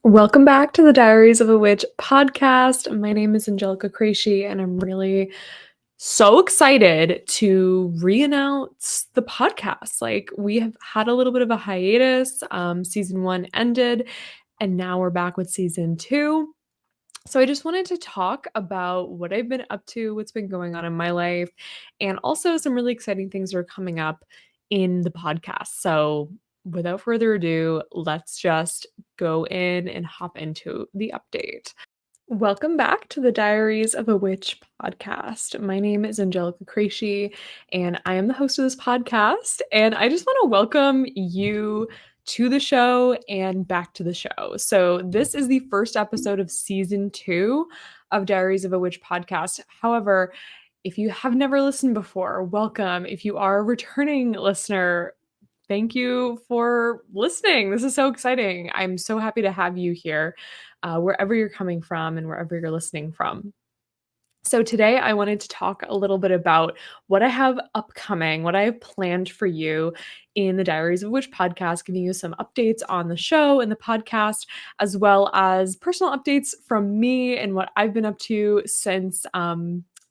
Welcome back to the Diaries of a Witch podcast. My name is Angelica, and I'm really so excited to re-announce the podcast. Like, we have had a little bit of a hiatus. Season 1 ended, and now we're back with season 2. So I just wanted to talk about what I've been up to, what's been going on in my life, and also some really exciting things that are coming up in the podcast. So without further ado, let's just go in and hop into the update. Welcome back to the Diaries of a Witch podcast. My name is Angelica, and I am the host of this podcast. And I just want to welcome you to the show and back to the show. So, this is the first episode of season 2 of Diaries of a Witch podcast. However, if you have never listened before, welcome. If you are a returning listener, thank you for listening. This is so exciting. I'm so happy to have you here, wherever you're coming from and wherever you're listening from. So, today I wanted to talk a little bit about what I have upcoming, what I have planned for you in the Diaries of Witch podcast, giving you some updates on the show and the podcast, as well as personal updates from me and what I've been up to since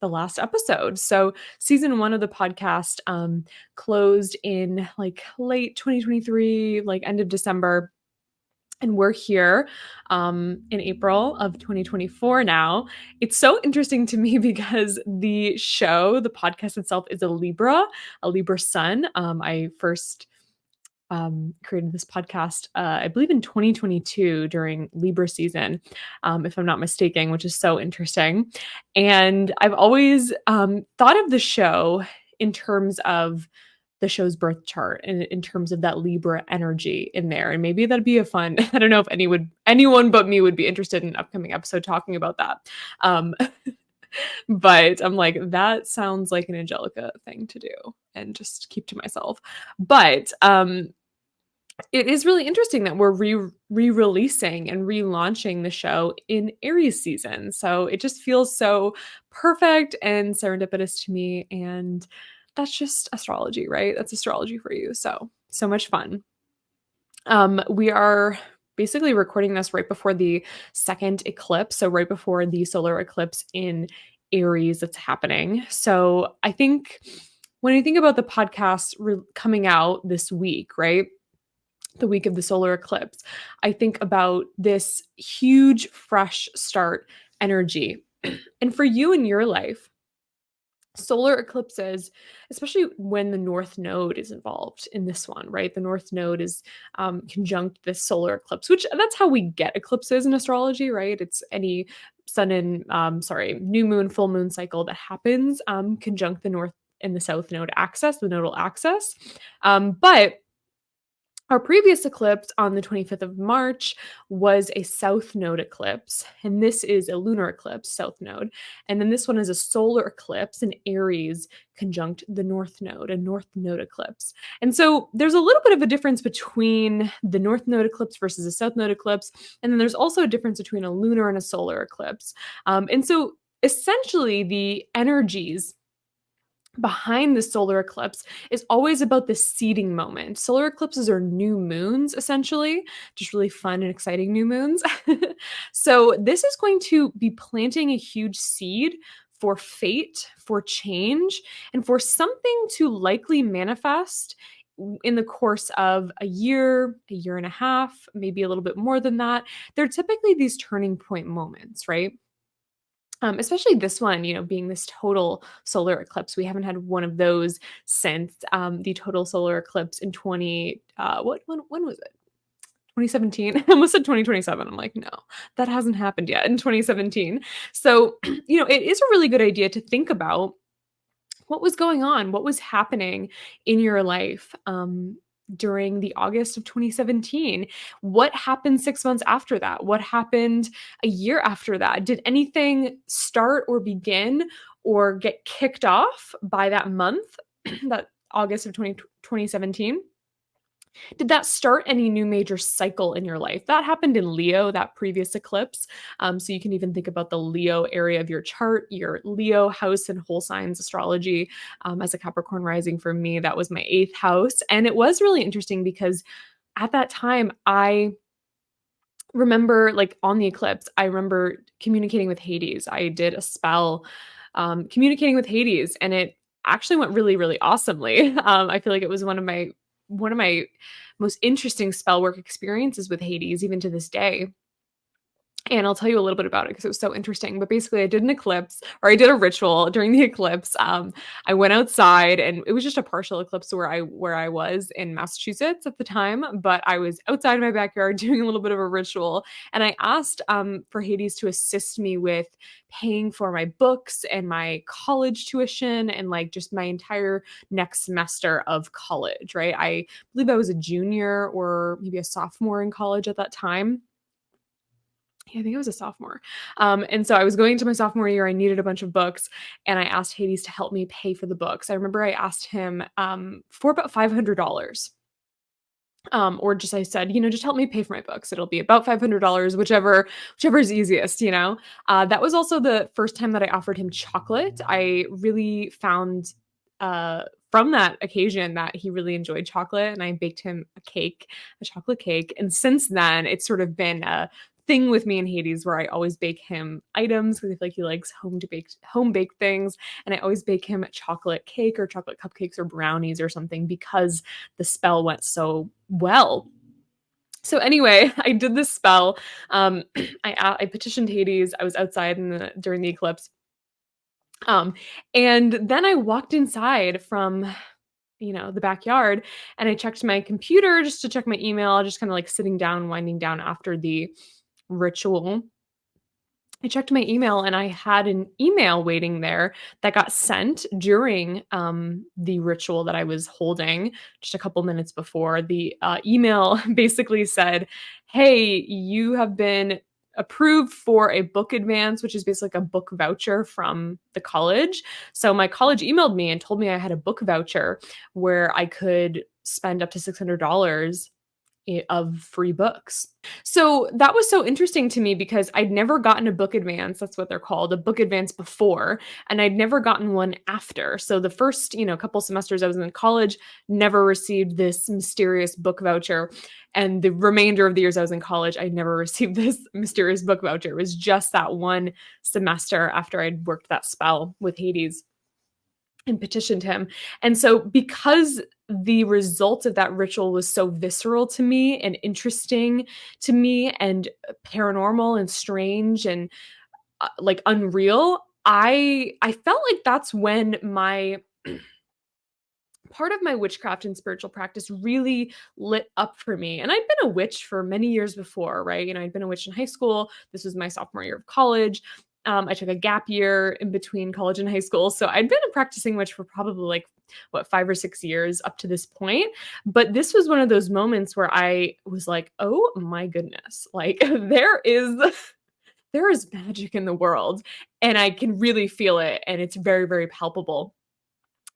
the last episode. So, season 1 of the podcast closed in like late 2023, like end of December. And we're here in April of 2024 now. It's so interesting to me because the show, the podcast itself, is a Libra sun. I first created this podcast, I believe in 2022 during Libra season, if I'm not mistaken, which is so interesting. And I've always thought of the show in terms of the show's birth chart and in terms of that Libra energy in there. And maybe that'd be a fun, I don't know if anyone but me would be interested in an upcoming episode talking about that. Um, but I'm like, that sounds like an Angelica thing to do and just keep to myself. But it is really interesting that we're re-releasing and relaunching the show in Aries season. So it just feels so perfect and serendipitous to me. And that's just astrology, right? That's astrology for you. So much fun. We are basically recording this right before the second eclipse. So right before the solar eclipse in Aries that's happening. So I think when I think about the podcast coming out this week, right? The week of the solar eclipse, I think about this huge fresh start energy. And for you in your life, solar eclipses, especially when the North Node is involved in this one, right? The North Node is conjunct this solar eclipse, which that's how we get eclipses in astrology, right? It's any sun and, new moon, full moon cycle that happens conjunct the North and the South Node axis, the nodal axis. But our previous eclipse on the 25th of March was a south node eclipse, and this is a lunar eclipse, south node. And then this one is a solar eclipse in Aries conjunct the north node, a north node eclipse. And so there's a little bit of a difference between the north node eclipse versus a south node eclipse. And then there's also a difference between a lunar and a solar eclipse. And so essentially the energies behind the solar eclipse is always about the seeding moment. Solar eclipses are new moons, essentially, just really fun and exciting new moons. So, this is going to be planting a huge seed for fate, for change, and for something to likely manifest in the course of a year and a half, maybe a little bit more than that. They're typically these turning point moments, right? Especially this one, being this total solar eclipse. We haven't had one of those since the total solar eclipse in 20, when was it? 2017. I almost said 2027. I'm like, no, that hasn't happened yet in 2017. So, it is a really good idea to think about what was going on, what was happening in your life during the August of 2017. What happened 6 months after that? What happened a year after that? Did anything start or begin or get kicked off by that month, that August of 2017? Did that start any new major cycle in your life? That happened in Leo, that previous eclipse. So you can even think about the Leo area of your chart, your Leo house and whole signs astrology. As a Capricorn rising for me, that was my 8th house. And it was really interesting because at that time, I remember, like, on the eclipse, I remember communicating with Hades. I did a spell, communicating with Hades, and it actually went really, really awesomely. I feel like it was one of my most interesting spell work experiences with Hades, even to this day. And I'll tell you a little bit about it because it was so interesting. But basically, I did an eclipse, or I did a ritual during the eclipse. I went outside, and it was just a partial eclipse where I was in Massachusetts at the time. But I was outside in my backyard doing a little bit of a ritual, and I asked for Hades to assist me with paying for my books and my college tuition, and like just my entire next semester of college. Right? I believe I was a junior or maybe a sophomore in college at that time. Yeah, I think I was a sophomore. And so I was going into my sophomore year. I needed a bunch of books, and I asked Hades to help me pay for the books. I remember I asked him for about $500. Or just I said, just help me pay for my books. It'll be about $500, whichever is easiest. That was also the first time that I offered him chocolate. I really found uh, from that occasion that he really enjoyed chocolate, and I baked him a chocolate cake. And since then, it's sort of been a thing with me and Hades where I always bake him items because I feel like he likes home baked things, and I always bake him a chocolate cake or chocolate cupcakes or brownies or something because the spell went so well. So anyway, I did this spell. I petitioned Hades. I was outside during the eclipse. Um, and then I walked inside from the backyard, and I checked my computer just to check my email, just kind of like sitting down, winding down after the ritual. I checked my email, and I had an email waiting there that got sent during the ritual that I was holding just a couple minutes before. The email basically said, "Hey, you have been approved for a book advance," which is basically like a book voucher from the college. So my college emailed me and told me I had a book voucher where I could spend up to $600 of free books. So that was so interesting to me because I'd never gotten a book advance, that's what they're called, a book advance before, and I'd never gotten one after. So the first, couple semesters I was in college, never received this mysterious book voucher. And the remainder of the years I was in college, I never received this mysterious book voucher. It was just that one semester after I'd worked that spell with Hades and petitioned him. And so because the result of that ritual was so visceral to me and interesting to me and paranormal and strange and like unreal, I felt like that's when my part of my witchcraft and spiritual practice really lit up for me. And I'd been a witch for many years before, right? I'd been a witch in high school. This was my sophomore year of college. I took a gap year in between college and high school. So I'd been a practicing witch for probably like, 5 or 6 years up to this point. But this was one of those moments where I was like, oh my goodness, like there is magic in the world, and I can really feel it. And it's very, very palpable.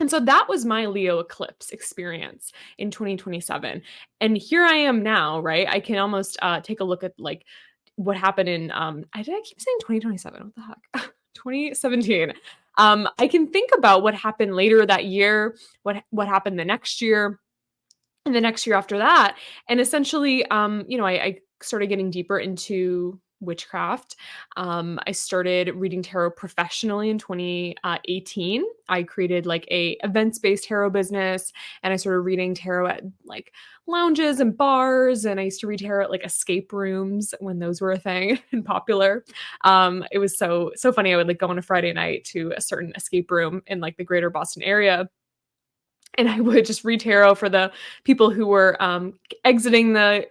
And so that was my Leo eclipse experience in 2027. And here I am now, right? I can almost take a look at like what happened in I keep saying 2027. What the heck? 2017. I can think about what happened later that year, what happened the next year, and the next year after that. And essentially, I started getting deeper into witchcraft. I started reading tarot professionally in 2018. I created like a events-based tarot business, and I started reading tarot at like lounges and bars, and I used to read tarot at like escape rooms when those were a thing and popular. It was so funny. I would like go on a Friday night to a certain escape room in like the greater Boston area, and I would just read tarot for the people who were exiting the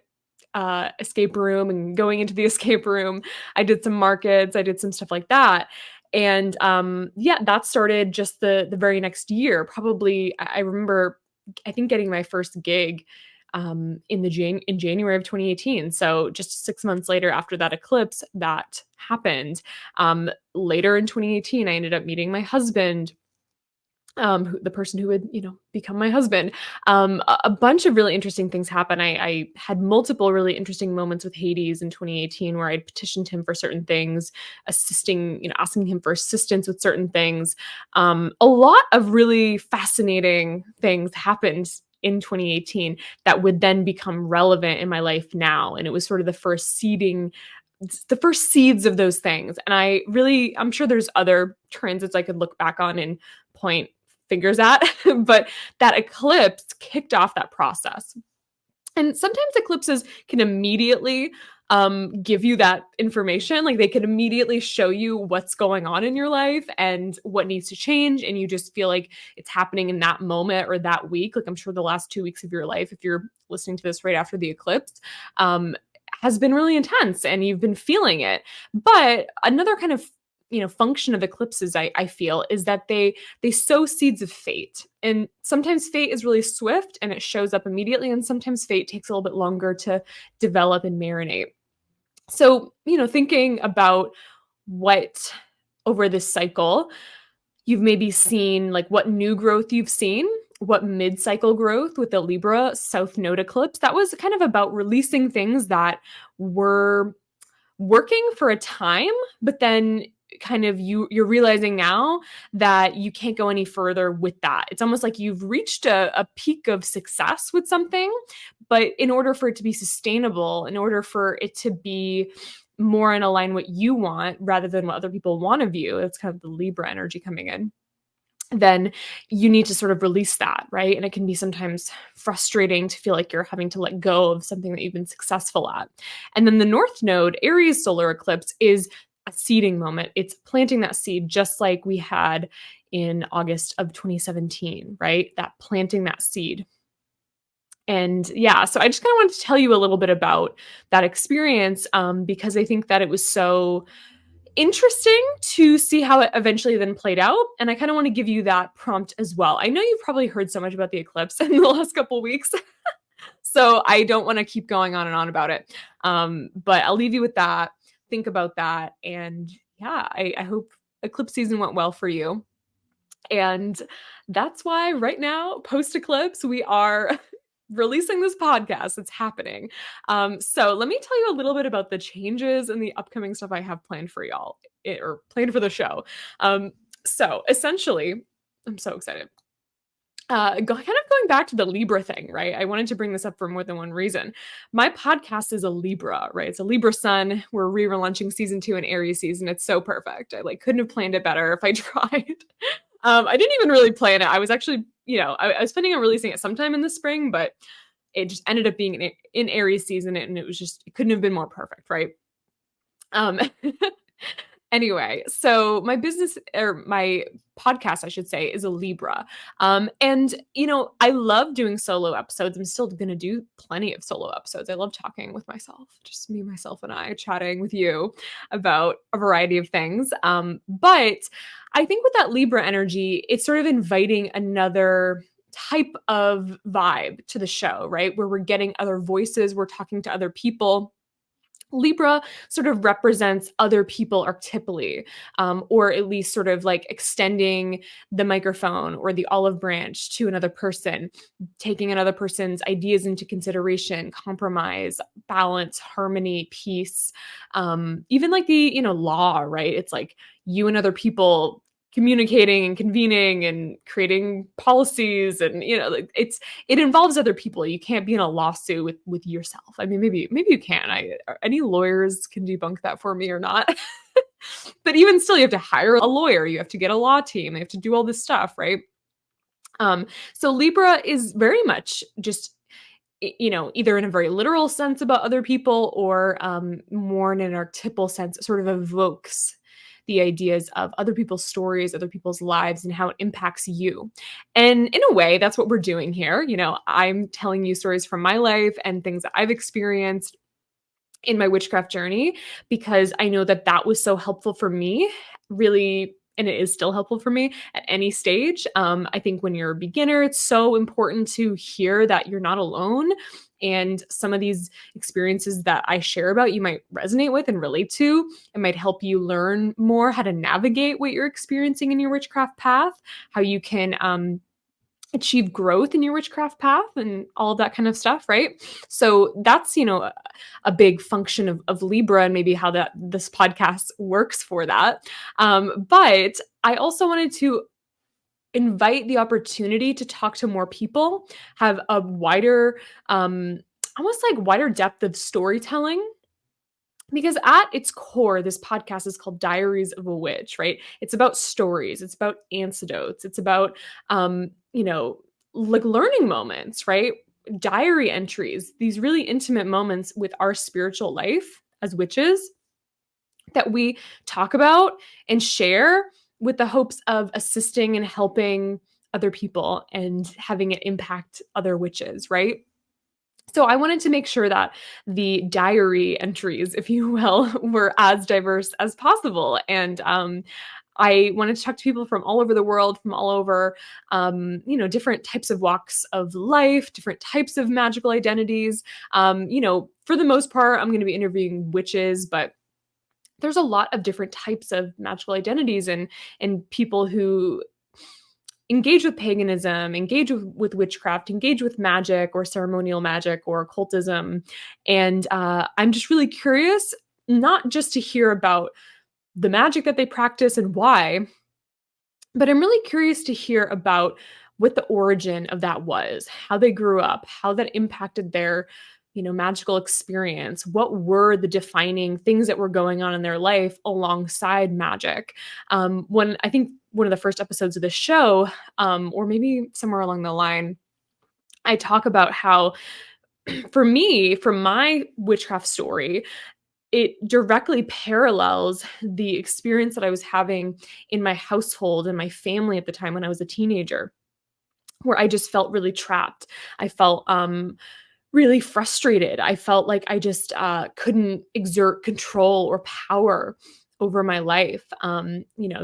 escape room and going into the escape room. I did some markets, I did some stuff like that. And yeah, that started just the very next year. Probably, I remember, I think getting my first gig in January of 2018. So just 6 months later after that eclipse, that happened. Later in 2018, I ended up meeting my husband, the person who would, become my husband. A bunch of really interesting things happened. I had multiple really interesting moments with Hades in 2018 where I petitioned him for certain things, asking him for assistance with certain things. A lot of really fascinating things happened in 2018 that would then become relevant in my life now. And it was sort of the first seeds of those things. And I'm sure there's other transits I could look back on and point fingers at, but that eclipse kicked off that process. And sometimes eclipses can immediately give you that information. Like they can immediately show you what's going on in your life and what needs to change. And you just feel like it's happening in that moment or that week. Like I'm sure the last 2 weeks of your life, if you're listening to this right after the eclipse, has been really intense and you've been feeling it. But another kind of function of eclipses, I feel, is that they sow seeds of fate. And sometimes fate is really swift and it shows up immediately, and sometimes fate takes a little bit longer to develop and marinate. So, thinking about what over this cycle you've maybe seen, like what new growth you've seen, what mid-cycle growth with the Libra South Node eclipse, that was kind of about releasing things that were working for a time, but then kind of you're realizing now that you can't go any further with that. It's almost like you've reached a peak of success with something, but in order for it to be sustainable, in order for it to be more in line what you want rather than what other people want of you, it's kind of the Libra energy coming in, then you need to sort of release that, right? And it can be sometimes frustrating to feel like you're having to let go of something that you've been successful at. And then the North Node, Aries solar eclipse, is a seeding moment. It's planting that seed just like we had in August of 2017, right? That planting that seed. And yeah, so I just kind of wanted to tell you a little bit about that experience because I think that it was so interesting to see how it eventually then played out. And I kind of want to give you that prompt as well. I know you've probably heard so much about the eclipse in the last couple of weeks, so I don't want to keep going on and on about it. But I'll leave you with that. Think about that. And yeah, I hope eclipse season went well for you. And that's why right now, post-eclipse, we are releasing this podcast. It's happening. So let me tell you a little bit about the changes and the upcoming stuff I have planned for y'all, or planned for the show. So essentially, I'm so excited. Kind of going back to the Libra thing, right? I wanted to bring this up for more than one reason. My podcast is a Libra, right? It's a Libra sun. We're relaunching season 2 in Aries season. It's so perfect. I couldn't have planned it better if I tried. I didn't even really plan it. I was actually, I was planning on releasing it sometime in the spring, but it just ended up being in Aries season, and it couldn't have been more perfect, right? Anyway, so my business, or my podcast, I should say, is a Libra. And, I love doing solo episodes. I'm still going to do plenty of solo episodes. I love talking with myself, just me, myself, and I chatting with you about a variety of things. But I think with that Libra energy, it's sort of inviting another type of vibe to the show, right? Where we're getting other voices, we're talking to other people. Libra sort of represents other people archetypally, or at least sort of like extending the microphone or the olive branch to another person, taking another person's ideas into consideration, compromise, balance, harmony, peace, even like the, law, right? It's like you and other people communicating and convening and creating policies, and it involves other people. You can't be in a lawsuit with yourself. I mean, maybe you can. Any lawyers can debunk that for me or not. But even still, you have to hire a lawyer, you have to get a law team, they have to do all this stuff, right? So Libra is very much just either in a very literal sense about other people, or more in an archetypal sense, it sort of evokes the ideas of other people's stories, other people's lives, and how it impacts you. And in a way, that's what we're doing here. I'm telling you stories from my life and things that I've experienced in my witchcraft journey, because I know that was so helpful for me, really. And it is still helpful for me at any stage. I think when you're a beginner, it's so important to hear that you're not alone. And some of these experiences that I share about, you might resonate with and relate to. It might help you learn more how to navigate what you're experiencing in your witchcraft path, how you can achieve growth in your witchcraft path, and all of that kind of stuff, right? So that's, a big function of Libra, and maybe how this podcast works for that. But I also wanted to invite the opportunity to talk to more people, have a wider, almost like wider depth of storytelling. Because at its core, this podcast is called Diaries of a Witch, right? It's about stories, it's about anecdotes, it's about, you know, like learning moments, right? Diary entries, these really intimate moments with our spiritual life as witches that we talk about and share with the hopes of assisting and helping other people and having it impact other witches, right? So I wanted to make sure that the diary entries, if you will, were as diverse as possible. And I wanted to talk to people from all over the world, from all over, different types of walks of life, different types of magical identities. For the most part, I'm going to be interviewing witches, but there's a lot of different types of magical identities and people who engage with paganism, engage with witchcraft, engage with magic or ceremonial magic or occultism. And I'm just really curious, not just to hear about the magic that they practice and why, but I'm really curious to hear about what the origin of that was, how they grew up, how that impacted their, magical experience. What were the defining things that were going on in their life alongside magic? When I think one of the first episodes of the show, or maybe somewhere along the line, I talk about how, for me, from my witchcraft story, it directly parallels the experience that I was having in my household and my family at the time when I was a teenager, where I just felt really trapped. I felt really frustrated. I felt like I just couldn't exert control or power over my life.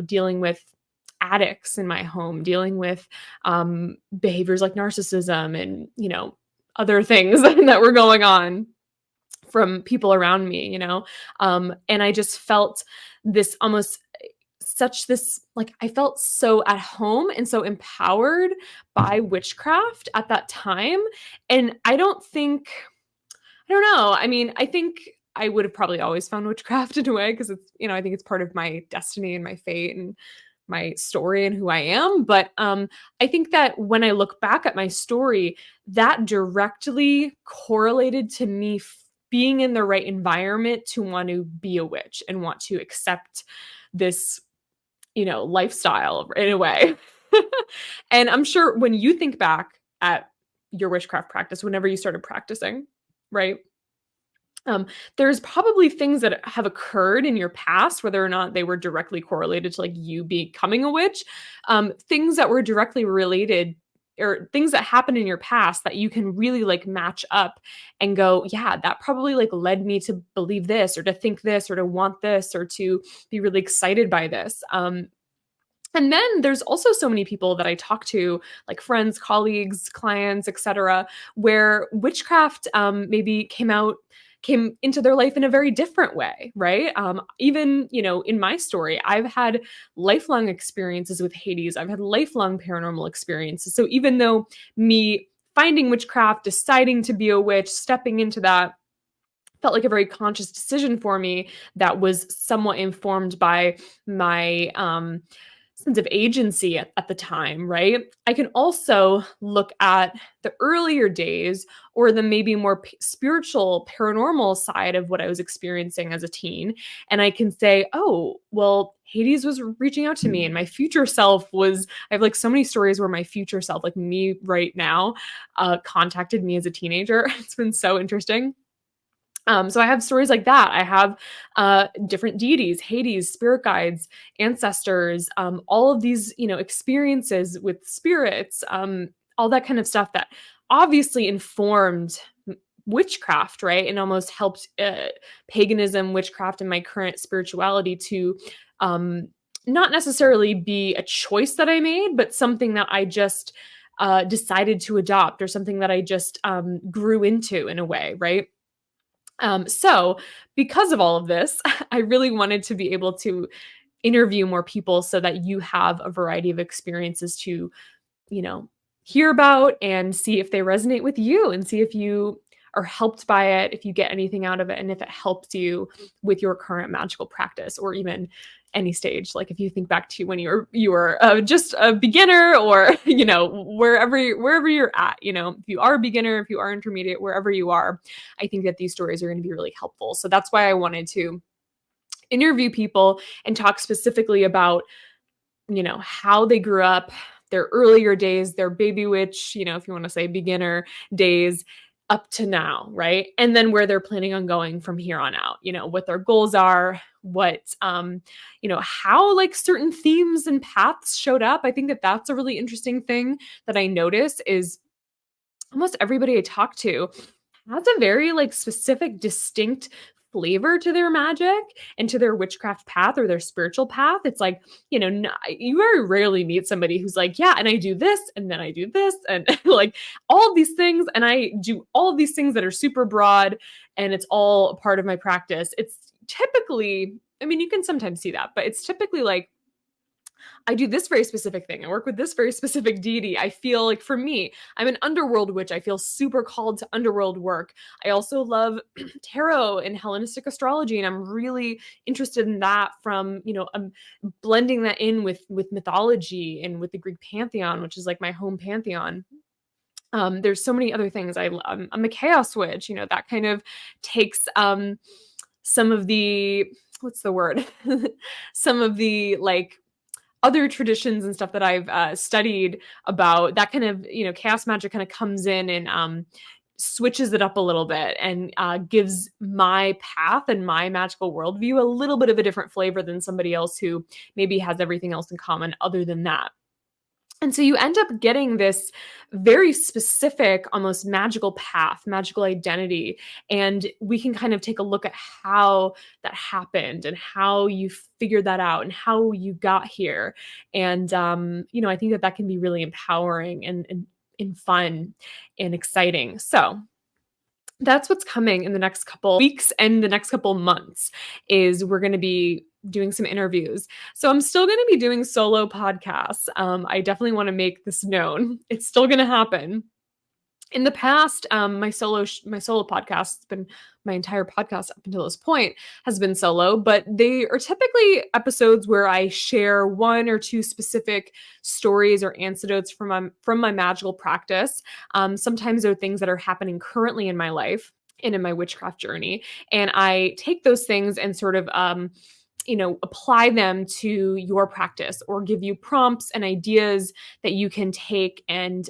Dealing with addicts in my home, dealing with behaviors like narcissism and, other things that were going on from people around me, and I just felt this almost such this like I felt so at home and so empowered by witchcraft at that time. And I don't know. I mean, I think I would have probably always found witchcraft in a way because it's, I think it's part of my destiny and my fate and my story and who I am. But I think that when I look back at my story, that directly correlated to me being in the right environment to want to be a witch and want to accept this, lifestyle in a way. And I'm sure when you think back at your witchcraft practice, whenever you started practicing, right? Um, there's probably things that have occurred in your past, whether or not they were directly correlated to like you becoming a witch, things that were directly related or things that happened in your past that you can really like match up and go, yeah, that probably like led me to believe this or to think this or to want this or to be really excited by this. And then there's also so many people that I talk to, like friends, colleagues, clients, etc., where witchcraft maybe came into their life in a very different way, right? Even, in my story, I've had lifelong experiences with Hades. I've had lifelong paranormal experiences. So even though me finding witchcraft, deciding to be a witch, stepping into that, felt like a very conscious decision for me that was somewhat informed by my sense of agency at the time, right? I can also look at the earlier days or the maybe more spiritual, paranormal side of what I was experiencing as a teen. And I can say, oh, well, Hades was reaching out to me and my future self I have like so many stories where my future self, like me right now, contacted me as a teenager. It's been so interesting. So I have stories like that. I have different deities, Hades, spirit guides, ancestors, all of these, experiences with spirits, all that kind of stuff that obviously informed witchcraft, right? And almost helped paganism, witchcraft, and my current spirituality to not necessarily be a choice that I made, but something that I just decided to adopt or something that I just grew into in a way, right? So because of all of this, I really wanted to be able to interview more people so that you have a variety of experiences to, you know, hear about and see if they resonate with you and see if you are helped by it, if you get anything out of it, and if it helps you with your current magical practice or even any stage. Like if you think back to when you were just a beginner, or wherever you're at, if you are a beginner, if you are intermediate, wherever you are, I think that these stories are going to be really helpful. So that's why I wanted to interview people and talk specifically about how they grew up, their earlier days, their baby witch, if you want to say beginner days, up to now, right? And then where they're planning on going from here on out, what their goals are, what how like certain themes and paths showed up. I think that that's a really interesting thing that I notice is almost everybody I talk to has a very like specific, distinct flavor to their magic and to their witchcraft path or their spiritual path. It's like, you very rarely meet somebody who's like, yeah, and I do this, and then I do this, and like all of these things, and I do all of these things that are super broad, and it's all a part of my practice. It's typically, I mean, you can sometimes see that, but it's typically like, I do this very specific thing. I work with this very specific deity. I feel like for me, I'm an underworld witch. I feel super called to underworld work. I also love tarot and Hellenistic astrology, and I'm really interested in that from, I'm blending that in with mythology and with the Greek pantheon, which is like my home pantheon. There's so many other things. I'm a chaos witch, that kind of takes some of the, what's the word? Some of the like other traditions and stuff that I've studied about, that kind of, chaos magic kind of comes in and switches it up a little bit and gives my path and my magical worldview a little bit of a different flavor than somebody else who maybe has everything else in common other than that. And so you end up getting this very specific, almost magical path, magical identity. And we can kind of take a look at how that happened and how you figured that out and how you got here. And, I think that can be really empowering and fun and exciting. So that's what's coming in the next couple weeks and the next couple months is we're going to be doing some interviews. So I'm still going to be doing solo podcasts. I definitely want to make this known. It's still going to happen. In the past, my solo podcast has been, my entire podcast up until this point has been solo, but they are typically episodes where I share one or two specific stories or anecdotes from my magical practice. Sometimes they're things that are happening currently in my life and in my witchcraft journey, and I take those things and sort of apply them to your practice or give you prompts and ideas that you can take and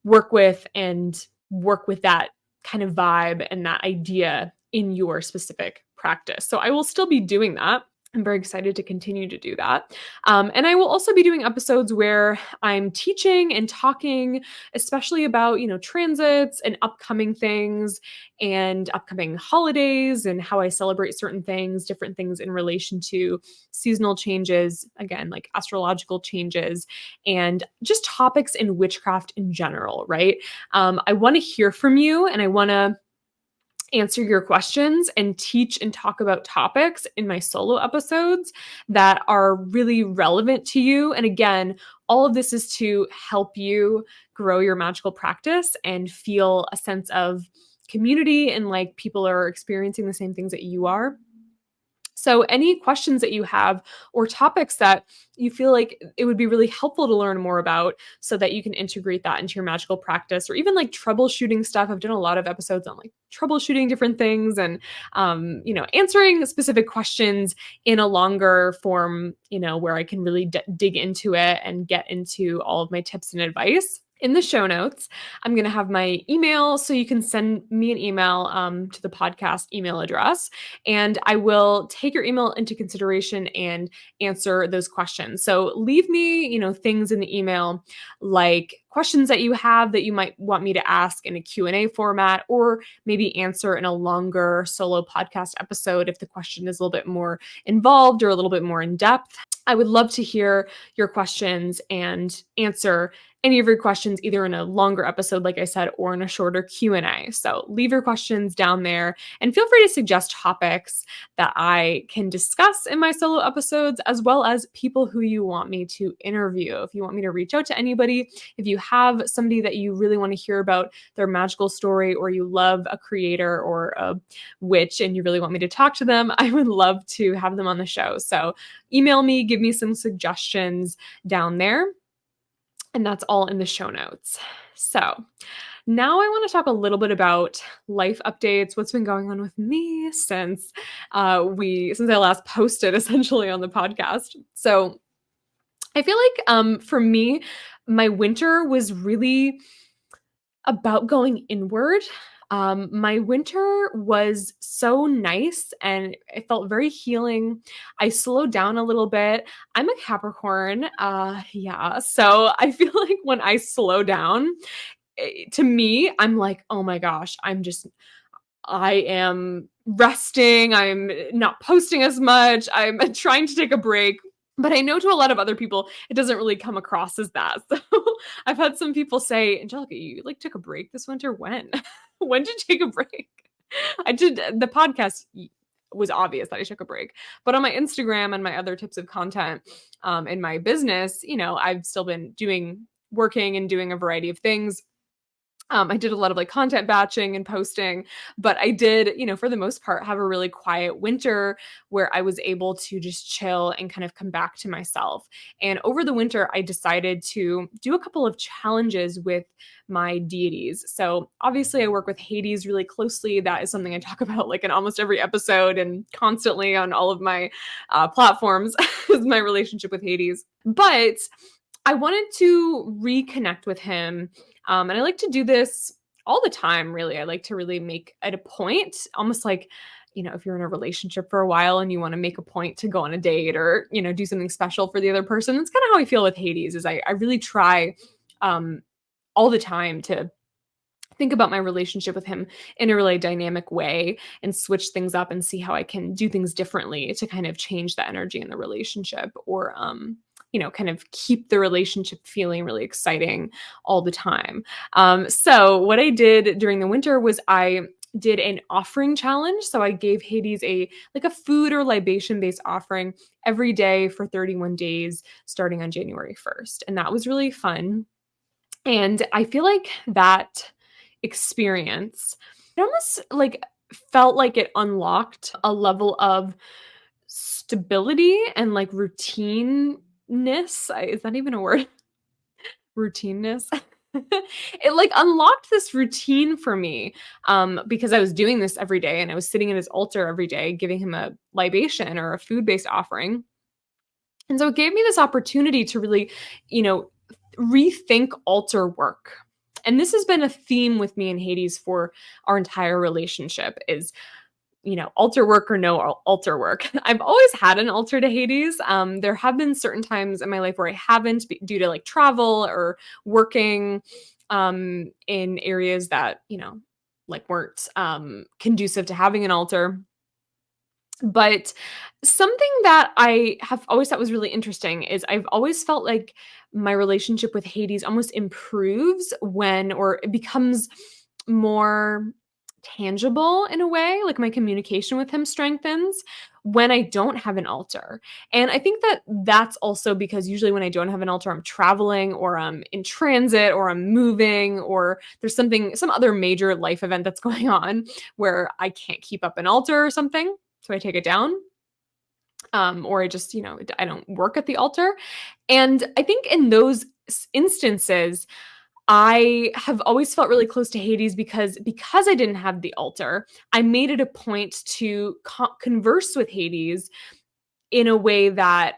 work with that kind of vibe and that idea in your specific practice. So I will still be doing that. I'm very excited to continue to do that. And I will also be doing episodes where I'm teaching and talking, especially about, transits and upcoming things and upcoming holidays and how I celebrate certain things, different things in relation to seasonal changes, again, like astrological changes, and just topics in witchcraft in general, right? I want to hear from you, and I want to answer your questions and teach and talk about topics in my solo episodes that are really relevant to you. And again, all of this is to help you grow your magical practice and feel a sense of community and like people are experiencing the same things that you are. So any questions that you have or topics that you feel like it would be really helpful to learn more about so that you can integrate that into your magical practice, or even like troubleshooting stuff. I've done a lot of episodes on like troubleshooting different things and, answering specific questions in a longer form, where I can really dig into it and get into all of my tips and advice. In the show notes, I'm going to have my email, so you can send me an email to the podcast email address, and I will take your email into consideration and answer those questions. So leave me, things in the email, like questions that you have that you might want me to ask in a Q&A format, or maybe answer in a longer solo podcast episode if the question is a little bit more involved or a little bit more in depth. I would love to hear your questions and answer any of your questions either in a longer episode, like I said, or in a shorter Q&A. So leave your questions down there and feel free to suggest topics that I can discuss in my solo episodes, as well as people who you want me to interview. If you want me to reach out to anybody, if you have somebody that you really want to hear about their magical story, or you love a creator or a witch and you really want me to talk to them, I would love to have them on the show. So email me, give me some suggestions down there. And that's all in the show notes. So now I want to talk a little bit about life updates, what's been going on with me since I last posted essentially on the podcast. So I feel like for me, my winter was really about going inward. My winter was so nice and it felt very healing. I slowed down a little bit. I'm a Capricorn. Yeah. So I feel like when I slow down, to me, I'm like, oh my gosh, I am resting. I'm not posting as much. I'm trying to take a break. But I know to a lot of other people, it doesn't really come across as that. So I've had some people say, Angelica, you like took a break this winter? When? When did you take a break? I did. The podcast was obvious that I took a break. But on my Instagram and my other types of content in my business, I've still been working and doing a variety of things. I did a lot of like content batching and posting, but I did, for the most part, have a really quiet winter where I was able to just chill and kind of come back to myself. And over the winter, I decided to do a couple of challenges with my deities. So obviously I work with Hades really closely. That is something I talk about like in almost every episode and constantly on all of my platforms is my relationship with Hades. But I wanted to reconnect with him. And I like to do this all the time, really. I like to really make it a point, almost like, if you're in a relationship for a while and you want to make a point to go on a date or, do something special for the other person. That's kind of how I feel with Hades is I really try all the time to think about my relationship with him in a really dynamic way and switch things up and see how I can do things differently to kind of change the energy in the relationship or, kind of keep the relationship feeling really exciting all the time. So what I did during the winter was I did an offering challenge. So I gave Hades a food or libation based offering every day for 31 days starting on January 1st. And that was really fun. And I feel like that experience, it almost felt like it unlocked a level of stability and routineness. Is that even a word? Routineness. It unlocked this routine for me because I was doing this every day and I was sitting at his altar every day, giving him a libation or a food-based offering. And so it gave me this opportunity to really, rethink altar work. And this has been a theme with me and Hades for our entire relationship is, altar work or no altar work. I've always had an altar to Hades. There have been certain times in my life where I haven't due to travel or working in areas that, weren't conducive to having an altar. But something that I have always thought was really interesting is I've always felt like my relationship with Hades almost improves or it becomes more tangible in a way, like my communication with him strengthens when I don't have an altar. And I think that that's also because usually when I don't have an altar, I'm traveling or I'm in transit or I'm moving or there's some other major life event that's going on where I can't keep up an altar or something. So I take it down. Or I just, I don't work at the altar. And I think in those instances, I have always felt really close to Hades because I didn't have the altar. I made it a point to converse with Hades in a way that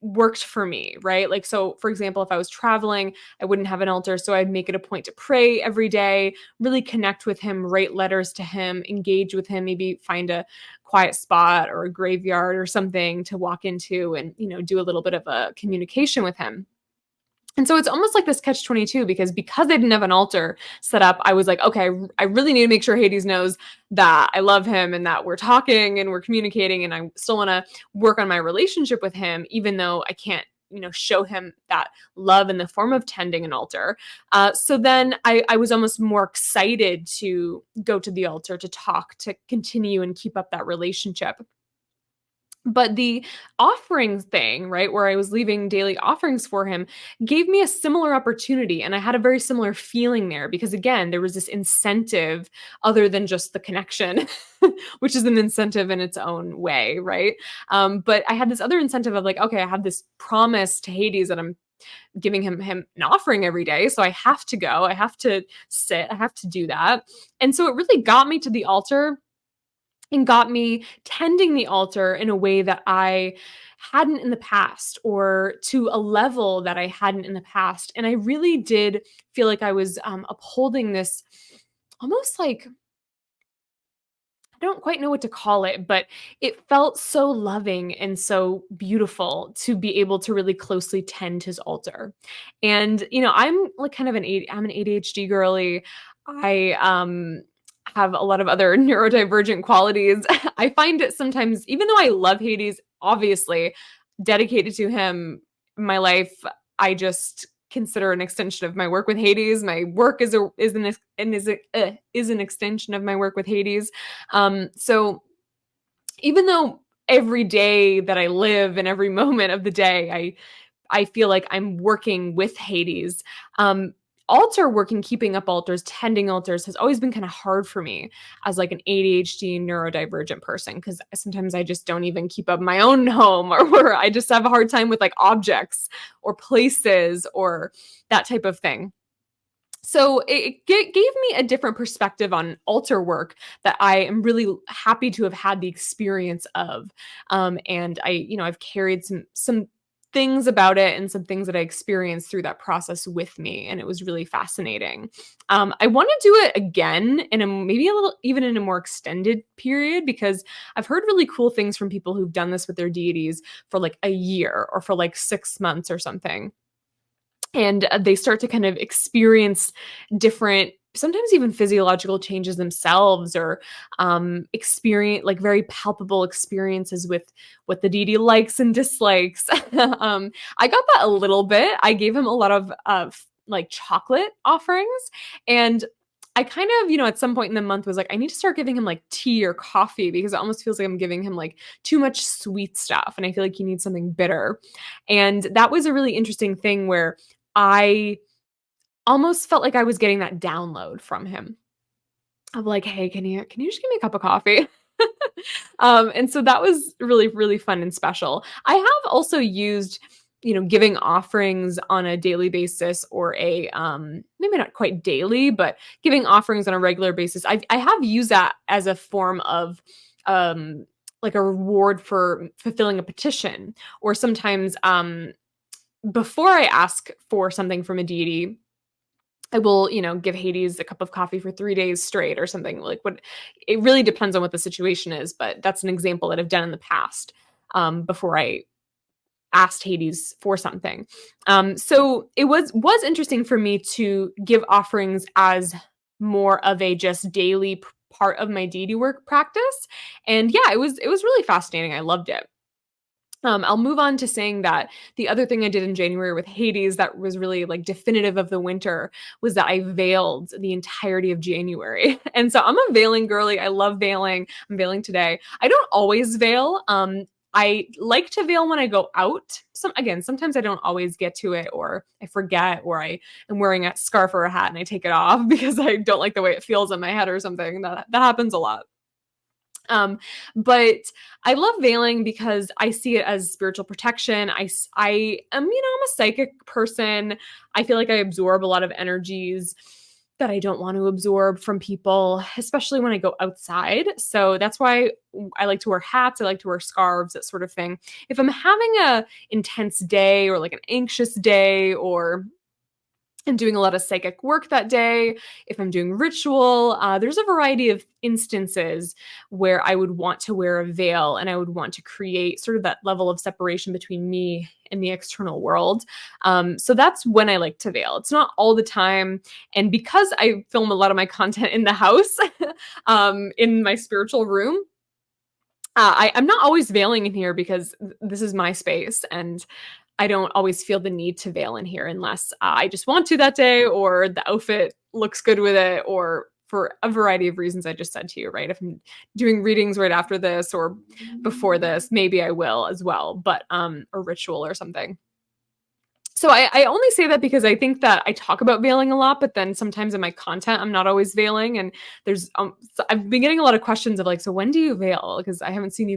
worked for me, right? So for example, if I was traveling, I wouldn't have an altar. So I'd make it a point to pray every day, really connect with him, write letters to him, engage with him, maybe find a quiet spot or a graveyard or something to walk into and, do a little bit of a communication with him. And so it's almost like this catch-22 because I didn't have an altar set up, I was like, okay, I really need to make sure Hades knows that I love him and that we're talking and we're communicating and I still want to work on my relationship with him, even though I can't show him that love in the form of tending an altar. So then I was almost more excited to go to the altar, to talk, to continue and keep up that relationship. But the offering thing, right, where I was leaving daily offerings for him, gave me a similar opportunity. And I had a very similar feeling there because, again, there was this incentive other than just the connection, which is an incentive in its own way, right? But I had this other incentive of like, okay, I have this promise to Hades that I'm giving him an offering every day. So I have to go, I have to sit, I have to do that. And so it really got me to the altar and got me tending the altar in a way that I hadn't in the past, or to a level that I hadn't in the past. And I really did feel like I was upholding this almost like, I don't quite know what to call it, but it felt so loving and so beautiful to be able to really closely tend his altar. And I'm like kind of I'm an ADHD girly. I have a lot of other neurodivergent qualities. I find it sometimes, even though I love Hades, obviously dedicated to him, my life, I just consider an extension of my work with Hades. My work is an extension of my work with Hades. So even though every day that I live and every moment of the day, I feel like I'm working with Hades. Altar work and keeping up altars, tending altars has always been kind of hard for me as like an ADHD neurodivergent person, because sometimes I just don't even keep up my own home, or I just have a hard time with like objects or places or that type of thing. So it gave me a different perspective on altar work that I am really happy to have had the experience of. And I've carried some things about it and some things that I experienced through that process with me, and it was really fascinating. I want to do it again in maybe a little, even in a more extended period, because I've heard really cool things from people who've done this with their deities for like a year or for like 6 months or something. And they start to kind of experience different, sometimes even physiological changes themselves, or experience like very palpable experiences with what the deity likes and dislikes. I got that a little bit. I gave him a lot of like chocolate offerings, and I kind of, at some point in the month was like, I need to start giving him like tea or coffee, because it almost feels like I'm giving him like too much sweet stuff. And I feel like he needs something bitter. And that was a really interesting thing where I almost felt like I was getting that download from him of like, "Hey, can you just give me a cup of coffee?" And so that was really, really fun and special. I have also used, giving offerings on a daily basis, or a maybe not quite daily, but giving offerings on a regular basis. I have used that as a form of like a reward for fulfilling a petition, or sometimes before I ask for something from a deity, I will, give Hades a cup of coffee for 3 days straight or something. Like, what, it really depends on what the situation is, but that's an example that I've done in the past, before I asked Hades for something. So it was interesting for me to give offerings as more of a just daily part of my deity work practice. And yeah, it was really fascinating. I loved it. I'll move on to saying that the other thing I did in January with Hades that was really like definitive of the winter was that I veiled the entirety of January. And so I'm a veiling girly. I love veiling. I'm veiling today. I don't always veil. I like to veil when I go out. Sometimes I don't always get to it, or I forget, or I am wearing a scarf or a hat and I take it off because I don't like the way it feels on my head or something. That happens a lot. But I love veiling because I see it as spiritual protection. I am, I'm a psychic person. I feel like I absorb a lot of energies that I don't want to absorb from people, especially when I go outside. So that's why I like to wear hats. I like to wear scarves, that sort of thing. If I'm having a intense day, or like an anxious day, or I'm doing a lot of psychic work that day, if I'm doing ritual, there's a variety of instances where I would want to wear a veil, and I would want to create sort of that level of separation between me and the external world. So that's when I like to veil. It's not all the time. And because I film a lot of my content in the house, in my spiritual room, I'm not always veiling in here because this is my space, and I don't always feel the need to veil in here unless I just want to that day, or the outfit looks good with it, or for a variety of reasons I just said to you, right? If I'm doing readings right after this or before this, maybe I will as well, but a ritual or something. So I only say that because I think that I talk about veiling a lot, but then sometimes in my content, I'm not always veiling. And there's, so I've been getting a lot of questions of like, so when do you veil? Because I haven't seen you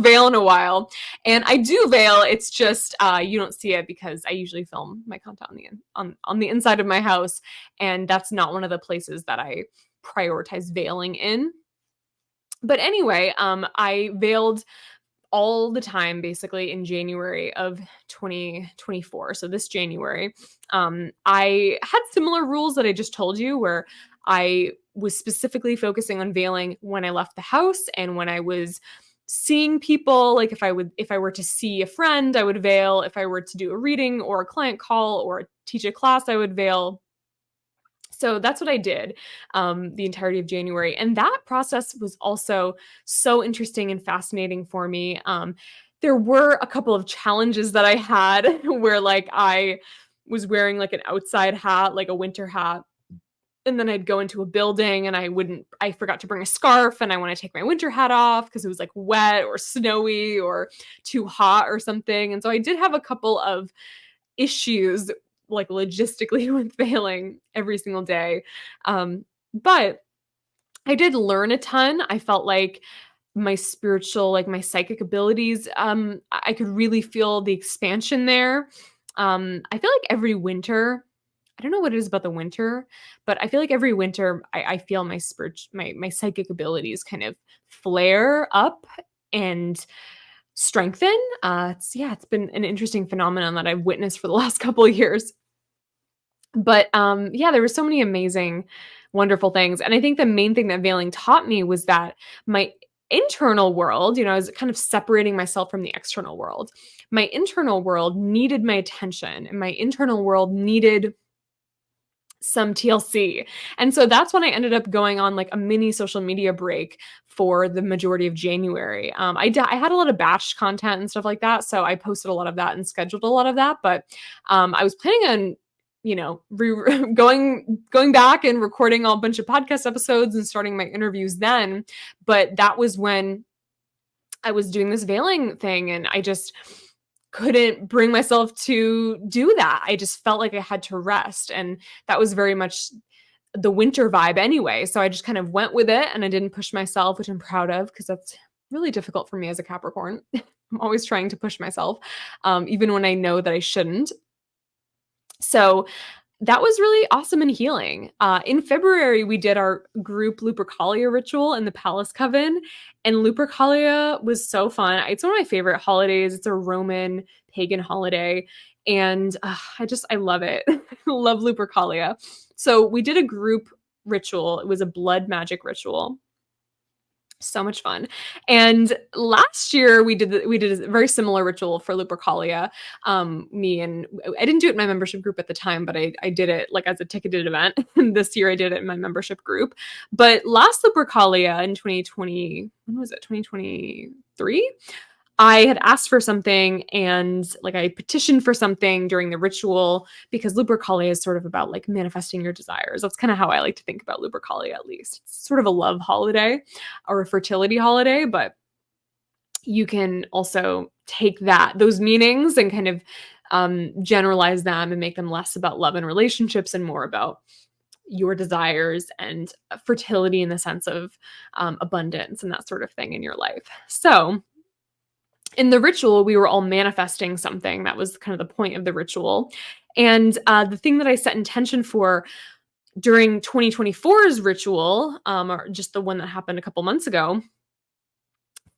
veil in a while. And I do veil. It's just, you don't see it because I usually film my content on the inside of my house. And that's not one of the places that I prioritize veiling in. But anyway, I veiled all the time basically in January of 2024. So this January, I had similar rules that I just told you, where I was specifically focusing on veiling when I left the house and when I was seeing people. Like if I were to see a friend, I would veil. If I were to do a reading or a client call or teach a class, I would veil. So that's what I did the entirety of January. And that process was also so interesting and fascinating for me. There were a couple of challenges that I had where like I was wearing like an outside hat, like a winter hat. And then I'd go into a building and I forgot to bring a scarf, and I want to take my winter hat off because it was like wet or snowy or too hot or something. And so I did have a couple of issues like logistically with failing every single day. But I did learn a ton. I felt like my spiritual, like my psychic abilities, I could really feel the expansion there. I feel like every winter, I don't know what it is about the winter, but I feel like every winter I feel my psychic abilities kind of flare up and strengthen. It's been an interesting phenomenon that I've witnessed for the last couple of years. But yeah, there were so many amazing, wonderful things. And I think the main thing that veiling taught me was that my internal world, I was kind of separating myself from the external world. My internal world needed my attention, and my internal world needed some TLC. And so that's when I ended up going on like a mini social media break for the majority of January. I had a lot of batch content and stuff like that, so I posted a lot of that and scheduled a lot of that. But I was planning on, going back and recording a bunch of podcast episodes and starting my interviews then. But that was when I was doing this veiling thing, and I just couldn't bring myself to do that. I just felt like I had to rest. And that was very much the winter vibe anyway. So I just kind of went with it, and I didn't push myself, which I'm proud of because that's really difficult for me as a Capricorn. I'm always trying to push myself, even when I know that I shouldn't. So that was really awesome and healing. In February, we did our group Lupercalia ritual in the Palace Coven, and Lupercalia was so fun. It's one of my favorite holidays. It's a Roman pagan holiday, and I love it. I love Lupercalia. So we did a group ritual. It was a blood magic ritual. So much fun. And last year we did a very similar ritual for Lupercalia. I didn't do it in my membership group at the time, but I did it like as a ticketed event. And this year I did it in my membership group. But last Lupercalia in 2020, when was it? 2023? I had asked for something, and like I petitioned for something during the ritual, because Lupercalia is sort of about like manifesting your desires. That's kind of how I like to think about Lupercalia, at least. It's sort of a love holiday or a fertility holiday, but you can also take those meanings and kind of generalize them and make them less about love and relationships and more about your desires and fertility in the sense of abundance and that sort of thing in your life. So in the ritual, we were all manifesting something. That was kind of the point of the ritual. And the thing that I set intention for during 2024's ritual, or just the one that happened a couple months ago,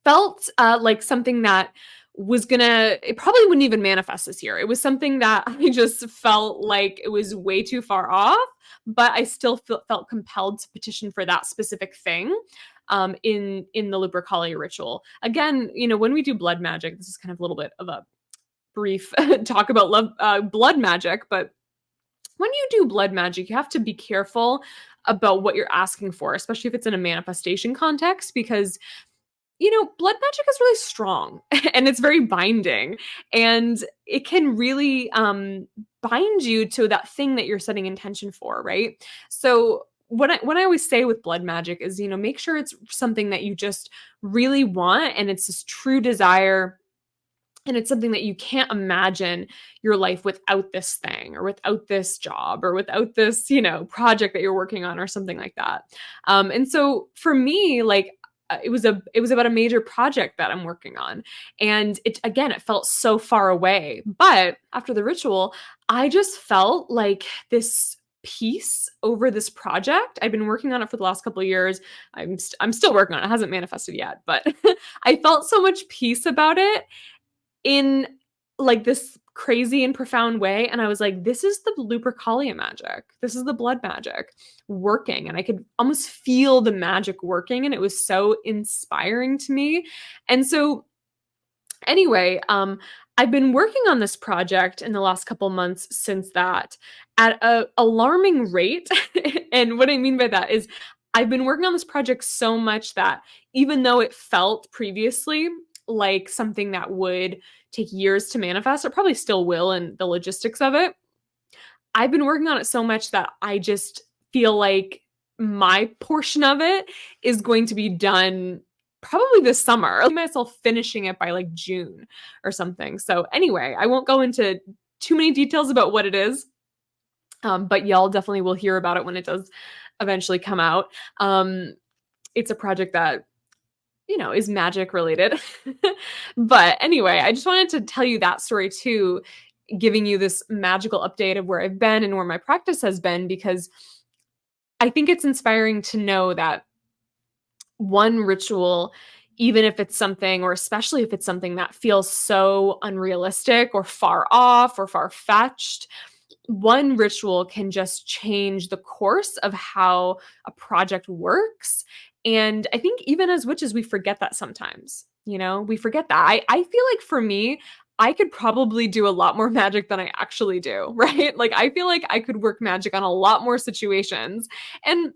felt like something that it probably wouldn't even manifest this year. It was something that I just felt like it was way too far off, but I still felt compelled to petition for that specific thing in the Lupercalia ritual. Again, when we do blood magic, this is kind of a little bit of a brief talk about blood magic, but when you do blood magic, you have to be careful about what you're asking for, especially if it's in a manifestation context, because blood magic is really strong and it's very binding, and it can really bind you to that thing that you're setting intention for, right? So what I always say with blood magic is, make sure it's something that you just really want and it's this true desire, and it's something that you can't imagine your life without this thing or without this job or without this, project that you're working on or something like that. And so for me, like, it was about a major project that I'm working on. And it felt so far away. But after the ritual, I just felt like this peace over this project. I've been working on it for the last couple of years. I'm still working on it. It hasn't manifested yet, but I felt so much peace about it in like this crazy and profound way. And I was like, this is the Lupercalia magic. This is the blood magic working. And I could almost feel the magic working. And it was so inspiring to me. And so anyway, I've been working on this project in the last couple months since that at a alarming rate. And what I mean by that is I've been working on this project so much that even though it felt previously like something that would take years to manifest, it probably still will in the logistics of it. I've been working on it so much that I just feel like my portion of it is going to be done probably this summer. I see myself finishing it by like June or something. So anyway, I won't go into too many details about what it is, but y'all definitely will hear about it when it does eventually come out. It's a project that is magic related. But anyway, I just wanted to tell you that story too, giving you this magical update of where I've been and where my practice has been, because I think it's inspiring to know that one ritual, even if it's something, or especially if it's something that feels so unrealistic or far off or far-fetched, one ritual can just change the course of how a project works. And I think even as witches, we forget that sometimes. We forget that. I feel like for me, I could probably do a lot more magic than I actually do, right? Like, I feel like I could work magic on a lot more situations. And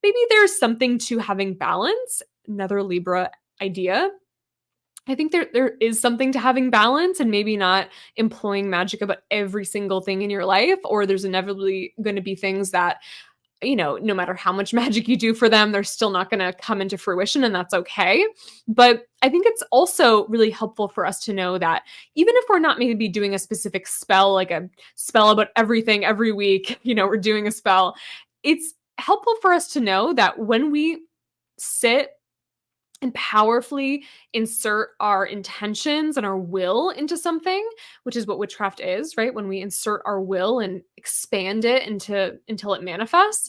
maybe there's something to having balance, another Libra idea. I think there is something to having balance and maybe not employing magic about every single thing in your life, or there's inevitably going to be things that, no matter how much magic you do for them, they're still not going to come into fruition, and that's okay. But I think it's also really helpful for us to know that even if we're not maybe doing a specific spell, like a spell about everything every week, we're doing a spell, it's helpful for us to know that when we sit and powerfully insert our intentions and our will into something, which is what witchcraft is, right? When we insert our will and expand it until it manifests,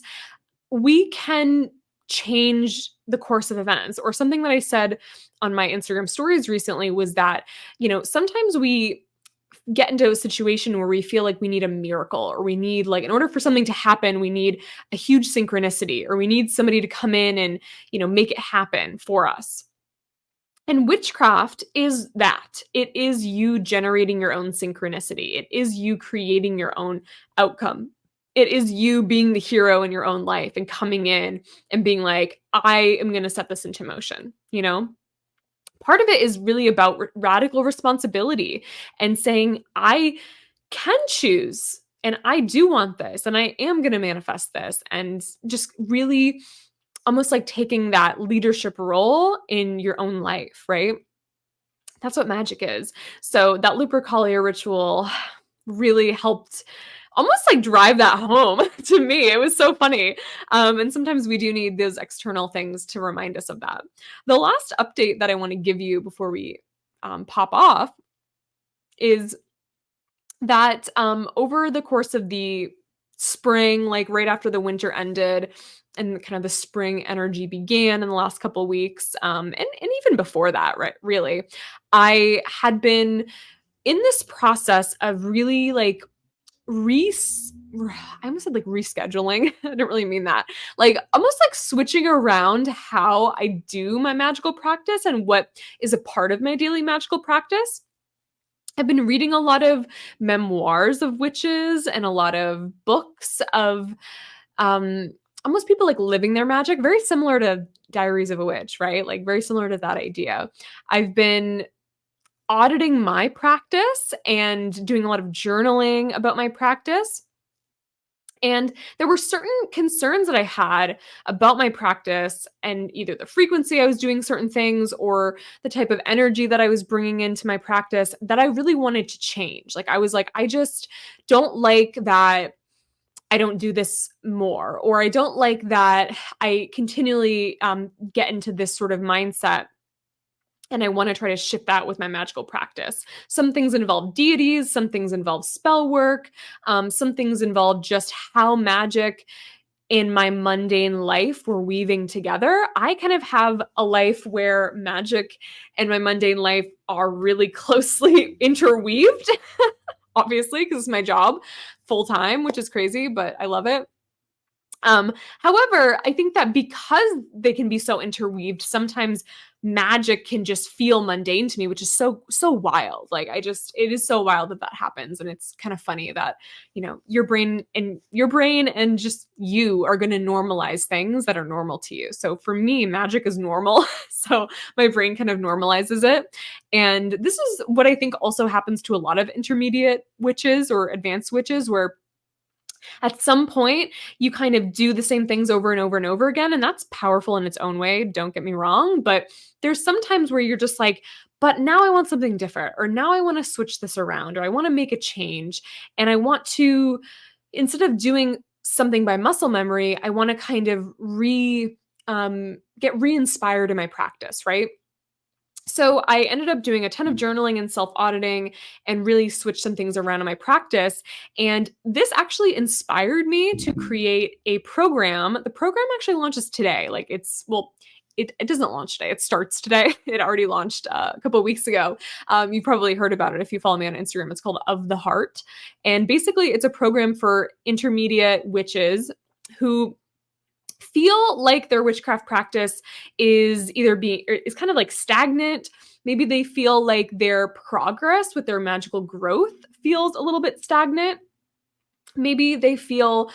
we can change the course of events. Or something that I said on my Instagram stories recently was that, sometimes we get into a situation where we feel like we need a miracle, or we need, like, in order for something to happen, we need a huge synchronicity, or we need somebody to come in and, make it happen for us. And witchcraft is that. It is you generating your own synchronicity. It is you creating your own outcome. It is you being the hero in your own life and coming in and being like, I am going to set this into motion, Part of it is really about radical responsibility and saying, I can choose and I do want this and I am going to manifest this, and just really almost like taking that leadership role in your own life, right? That's what magic is. So that Lupercalia ritual really helped almost like drive that home to me. It was so funny. And sometimes we do need those external things to remind us of that. The last update that I want to give you before we pop off is that over the course of the spring, like right after the winter ended and kind of the spring energy began in the last couple of weeks, and even before that, right, really, I had been in this process of really like I almost said like rescheduling. I don't really mean that. Like almost like switching around how I do my magical practice and what is a part of my daily magical practice. I've been reading a lot of memoirs of witches and a lot of books of almost people like living their magic, very similar to Diaries of a Witch, right? Like very similar to that idea. I've been auditing my practice and doing a lot of journaling about my practice. And there were certain concerns that I had about my practice and either the frequency I was doing certain things or the type of energy that I was bringing into my practice that I really wanted to change. Like, I was like, I just don't like that I don't do this more, or I don't like that I continually get into this sort of mindset. And I want to try to shift that with my magical practice. Some things involve deities, some things involve spell work, some things involve just how magic in my mundane life were weaving together. I kind of have a life where magic and my mundane life are really closely interweaved, obviously, because it's my job full time, which is crazy, but I love it. However, I think that because they can be so interweaved, sometimes magic can just feel mundane to me, which is so wild. Like, it is so wild that that happens, and it's kind of funny that your brain and just you are going to normalize things that are normal to you. So for me, magic is normal, so my brain kind of normalizes it, and this is what I think also happens to a lot of intermediate witches or advanced witches, where at some point you kind of do the same things over and over and over again, and that's powerful in its own way, don't get me wrong, but there's some times where you're just like, but now I want something different, or now I want to switch this around, or I want to make a change, and I want to, instead of doing something by muscle memory, I want to kind of get re-inspired in my practice, right? So I ended up doing a ton of journaling and self-auditing and really switched some things around in my practice. And this actually inspired me to create a program. The program actually launches today. Like, it doesn't launch today. It starts today. It already launched a couple of weeks ago. You probably heard about it if you follow me on Instagram. It's called Of the Heart. And basically it's a program for intermediate witches who feel like their witchcraft practice is is kind of like stagnant. Maybe they feel like their progress with their magical growth feels a little bit stagnant. Maybe they feel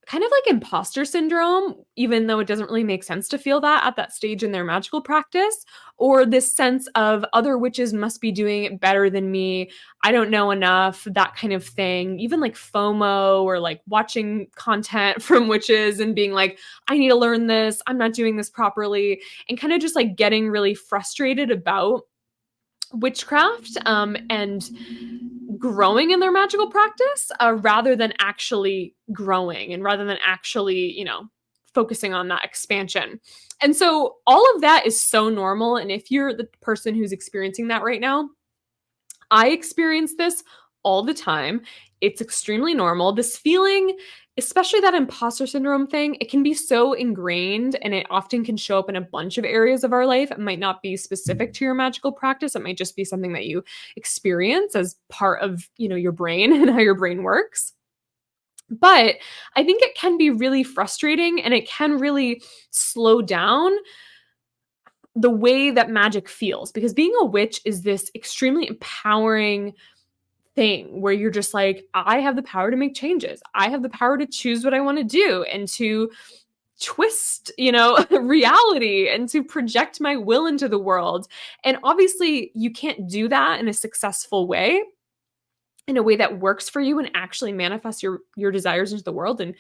kind of like imposter syndrome, even though it doesn't really make sense to feel that at that stage in their magical practice, or this sense of other witches must be doing it better than me. I don't know enough, that kind of thing. Even like FOMO, or like watching content from witches and being like, I need to learn this. I'm not doing this properly. And kind of just like getting really frustrated about witchcraft and growing in their magical practice, rather than actually growing and rather than actually, focusing on that expansion. And so all of that is so normal. And if you're the person who's experiencing that right now, I experience this all the time. It's extremely normal. This feeling, especially that imposter syndrome thing, it can be so ingrained, and it often can show up in a bunch of areas of our life. It might not be specific to your magical practice. It might just be something that you experience as part of, your brain and how your brain works. But I think it can be really frustrating, and it can really slow down the way that magic feels, because being a witch is this extremely empowering thing where you're just like, I have the power to make changes. I have the power to choose what I want to do and to twist, reality, and to project my will into the world. And obviously, you can't do that in a successful way, in a way that works for you and actually manifests your desires into the world and,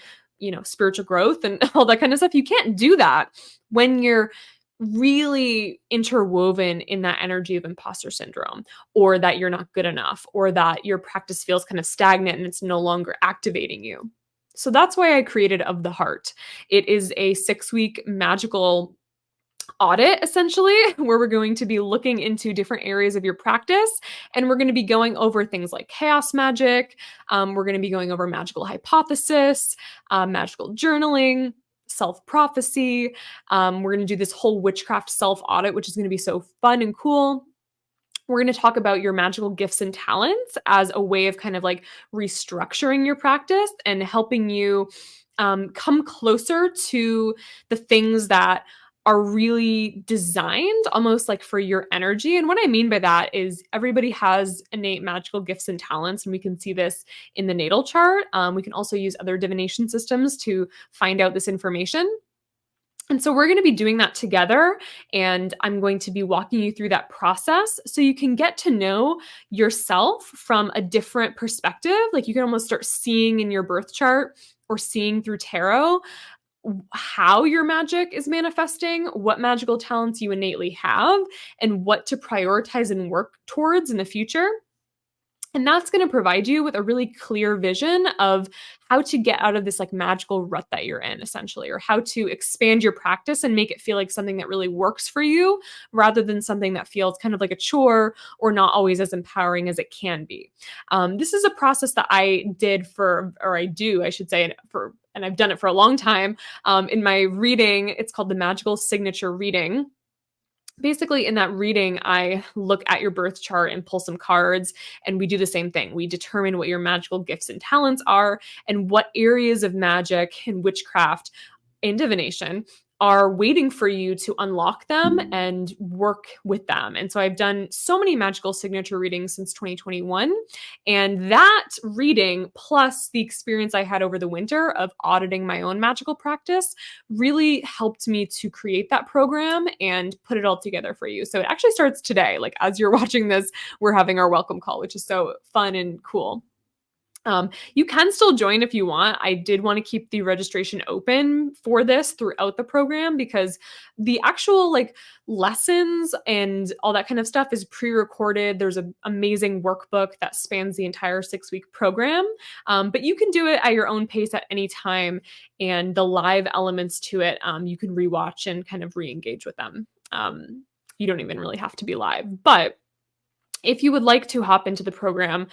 spiritual growth and all that kind of stuff. You can't do that when you're really interwoven in that energy of imposter syndrome, or that you're not good enough, or that your practice feels kind of stagnant and it's no longer activating you. So that's why I created Of the Heart. It is a 6-week magical audit, essentially, where we're going to be looking into different areas of your practice, and we're going to be going over things like chaos magic. We're going to be going over magical hypothesis, magical journaling, self-prophecy. We're going to do this whole witchcraft self-audit, which is going to be so fun and cool. We're going to talk about your magical gifts and talents as a way of kind of like restructuring your practice and helping you come closer to the things that are really designed almost like for your energy. And what I mean by that is everybody has innate magical gifts and talents, and we can see this in the natal chart. We can also use other divination systems to find out this information. And so we're going to be doing that together, and I'm going to be walking you through that process so you can get to know yourself from a different perspective. Like you can almost start seeing in your birth chart or seeing through tarot how your magic is manifesting, what magical talents you innately have, and what to prioritize and work towards in the future. And that's going to provide you with a really clear vision of how to get out of this like magical rut that you're in, essentially, or how to expand your practice and make it feel like something that really works for you rather than something that feels kind of like a chore or not always as empowering as it can be. This is a process that I did for, or I do, I should say, and I've done it for a long time. In my reading, it's called the Magical Signature Reading. Basically, in that reading, I look at your birth chart and pull some cards, and we do the same thing. We determine what your magical gifts and talents are and what areas of magic and witchcraft and divination are waiting for you to unlock them and work with them. And so I've done so many magical signature readings since 2021. And that reading, plus the experience I had over the winter of auditing my own magical practice, really helped me to create that program and put it all together for you. So it actually starts today. Like as you're watching this, we're having our welcome call, which is so fun and cool. You can still join if you want. I did want to keep the registration open for this throughout the program because the actual like lessons and all that kind of stuff is pre-recorded. There's an amazing workbook that spans the entire 6-week program. But you can do it at your own pace at any time. And the live elements to it, you can rewatch and kind of re-engage with them. You don't even really have to be live, but if you would like to hop into the program,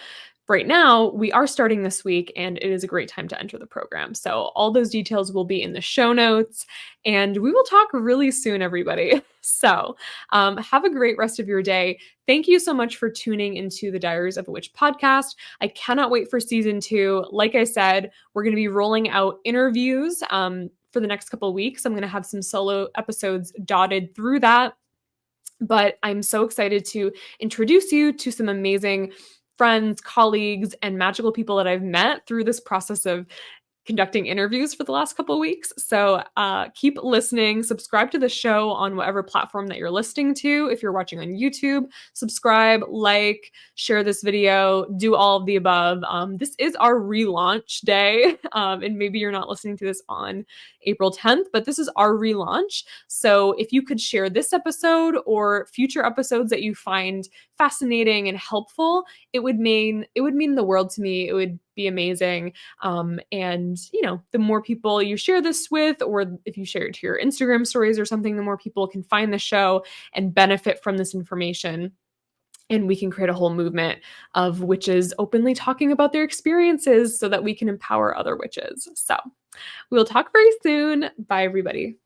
right now, we are starting this week, and it is a great time to enter the program. So all those details will be in the show notes, and we will talk really soon, everybody. So have a great rest of your day. Thank you so much for tuning into the Diaries of a Witch podcast. I cannot wait for season 2. Like I said, we're going to be rolling out interviews for the next couple of weeks. I'm going to have some solo episodes dotted through that. But I'm so excited to introduce you to some amazing friends, colleagues, and magical people that I've met through this process of conducting interviews for the last couple of weeks. So keep listening, subscribe to the show on whatever platform that you're listening to. If you're watching on YouTube, subscribe, like, share this video, do all of the above. This is our relaunch day. And maybe you're not listening to this on April 10th, but this is our relaunch. So if you could share this episode or future episodes that you find fascinating and helpful, it would mean the world to me. It would be amazing. And the more people you share this with, or if you share it to your Instagram stories or something, the more people can find the show and benefit from this information. And we can create a whole movement of witches openly talking about their experiences so that we can empower other witches. So we'll talk very soon. Bye, everybody.